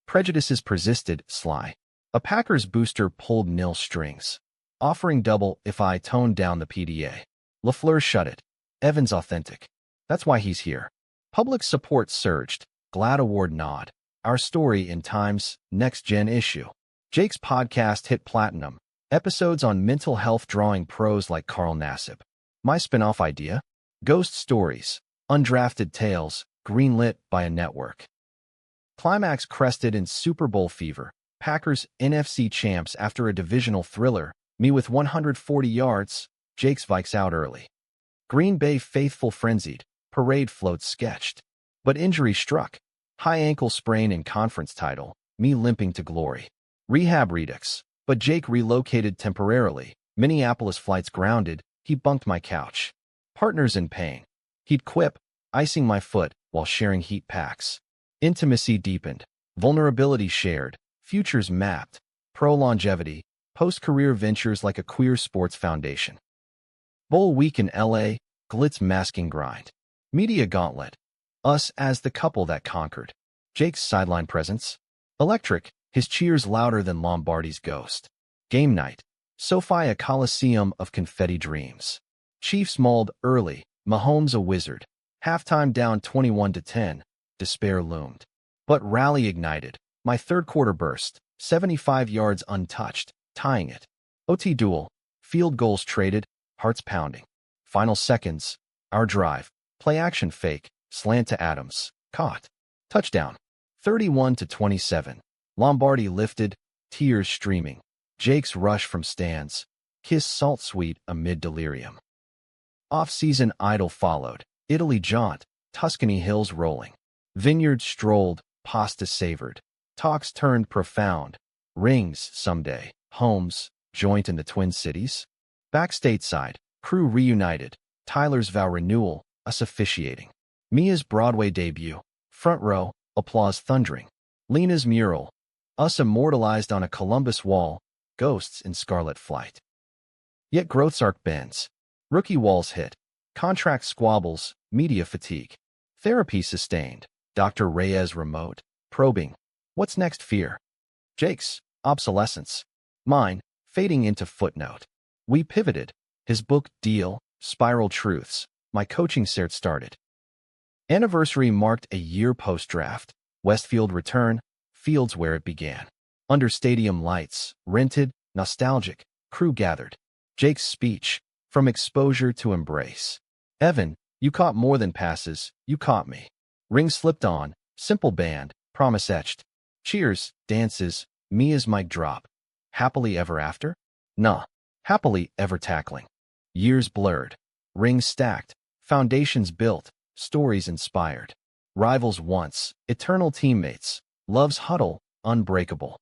Prejudices persisted, sly. A Packers booster pulled nil strings. Offering double if I toned down the PDA. LaFleur shut it. Evans authentic. That's why he's here. Public support surged. GLAAD award nod. Our story in Time's Next Gen issue. Jake's podcast hit platinum. Episodes on mental health drawing pros like Carl Nassib. My spin-off idea? Ghost stories. Undrafted tales. Greenlit by a network. Climax crested in Super Bowl fever. Packers NFC champs after a divisional thriller. Me with 140 yards. Jake's Vikes out early. Green Bay faithful frenzied. Parade floats sketched. But injury struck. High ankle sprain in conference title. Me limping to glory. Rehab redux. But Jake relocated temporarily. Minneapolis flights grounded. He bunked my couch. Partners in pain. He'd quip, icing my foot while sharing heat packs. Intimacy deepened. Vulnerability shared. Futures mapped. Pro-longevity. Post-career ventures like a queer sports foundation. Bowl week in LA. Glitz masking grind. Media gauntlet. Us as the couple that conquered. Jake's sideline presence. Electric. His cheers louder than Lombardi's ghost. Game night. SoFi a coliseum of confetti dreams. Chiefs mauled early. Mahomes a wizard. Halftime down 21-10. Despair loomed. But rally ignited. My third quarter burst. 75 yards untouched. Tying it. OT duel. Field goals traded. Hearts pounding. Final seconds. Our drive. Play action fake. Slant to Adams. Caught. Touchdown. 31-27. Lombardi lifted. Tears streaming. Jake's rush from stands. Kiss salt sweet amid delirium. Off-season idol followed. Italy jaunt. Tuscany hills rolling. Vineyards strolled. Pasta savored. Talks turned profound. Rings someday. Homes. Joint in the Twin Cities. Back stateside. Crew reunited. Tyler's vow renewal. Us officiating. Mia's Broadway debut. Front row. Applause thundering. Lena's mural. Us immortalized on a Columbus wall. Ghosts in scarlet flight. Yet growth's arc bends. Rookie walls hit. Contract squabbles. Media fatigue. Therapy sustained. Dr. Reyes remote. Probing. What's next fear? Jake's. Obsolescence. Mine. Fading into footnote. We pivoted. His book deal. Spiral Truths. My coaching cert started. Anniversary marked a year post-draft. Westfield return. Fields where it began. Under stadium lights. Rented. Nostalgic. Crew gathered. Jake's speech. From exposure to embrace. Evan, you caught more than passes. You caught me. Ring slipped on. Simple band. Promise etched. Cheers. Dances. Mia's mic drop. Happily ever after? Nah. Happily ever tackling. Years blurred, rings stacked, foundations built, stories inspired. Rivals once, eternal teammates, love's huddle, unbreakable.